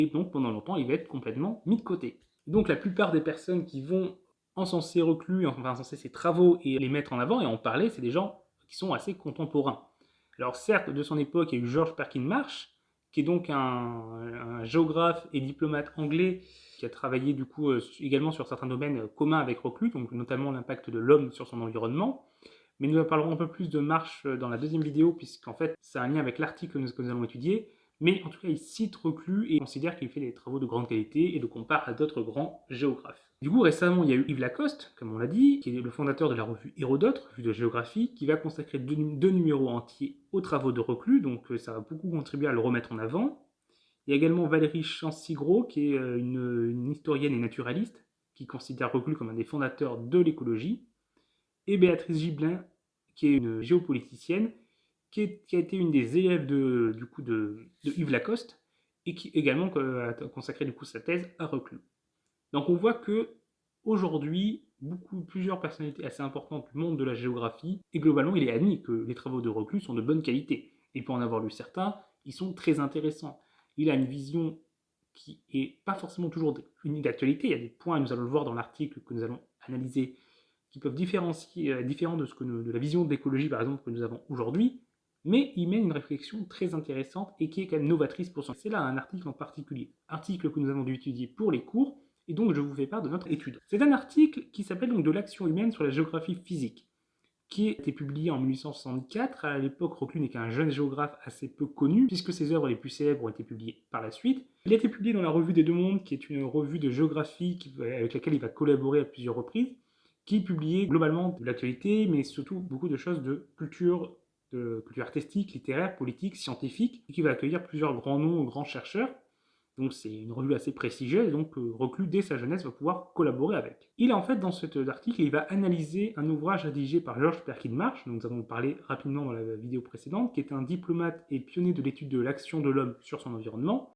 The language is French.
et donc pendant longtemps il va être complètement mis de côté. Donc la plupart des personnes qui vont encenser Reclus, enfin encenser ses travaux et les mettre en avant et en parler, c'est des gens qui sont assez contemporains. Alors certes, de son époque, il y a eu George Perkin Marsh, qui est donc un géographe et diplomate anglais qui a travaillé du coup également sur certains domaines communs avec Reclus, donc notamment l'impact de l'homme sur son environnement. Mais nous parlerons un peu plus de Marsh dans la deuxième vidéo, puisqu'en fait, c'est un lien avec l'article que nous allons étudier. Mais en tout cas, il cite Reclus et considère qu'il fait des travaux de grande qualité et le compare à d'autres grands géographes. Du coup, récemment, il y a eu Yves Lacoste, comme on l'a dit, qui est le fondateur de la revue Hérodote, revue de géographie, qui va consacrer deux numéros entiers aux travaux de Reclus, donc ça va beaucoup contribuer à le remettre en avant. Il y a également Valérie Chansigros, qui est une historienne et naturaliste, qui considère Reclus comme un des fondateurs de l'écologie, et Béatrice Gibelin, qui est une géopoliticienne, qui a été une des élèves de Yves Lacoste, et qui également a consacré du coup sa thèse à Reclus. Donc on voit que aujourd'hui, plusieurs personnalités assez importantes du monde de la géographie, et globalement il est admis que les travaux de Reclus sont de bonne qualité. Et pour en avoir lu certains, ils sont très intéressants. Il a une vision qui n'est pas forcément toujours une d'actualité, il y a des points, nous allons le voir dans l'article que nous allons analyser, qui peuvent différents de la vision de l'écologie par exemple que nous avons aujourd'hui, mais il mène une réflexion très intéressante et qui est quand même novatrice pour son. C'est là un article en particulier, article que nous avons dû étudier pour les cours, et donc je vous fais part de notre étude. C'est un article qui s'appelle donc De l'action humaine sur la géographie physique, qui a été publié en 1864. À l'époque, Reclus n'est qu'un jeune géographe assez peu connu, puisque ses œuvres les plus célèbres ont été publiées par la suite. Il a été publié dans la revue des Deux Mondes, qui est une revue de géographie avec laquelle il va collaborer à plusieurs reprises, qui publiait globalement de l'actualité, mais surtout beaucoup de choses de culture artistique, littéraire, politique, scientifique, et qui va accueillir plusieurs grands noms, grands chercheurs. Donc c'est une revue assez prestigieuse, et donc Reclus, dès sa jeunesse, va pouvoir collaborer avec. Il est en fait, dans cet article, il va analyser un ouvrage rédigé par George Perkin Marsh, dont nous avons parlé rapidement dans la vidéo précédente, qui est un diplomate et pionnier de l'étude de l'action de l'homme sur son environnement,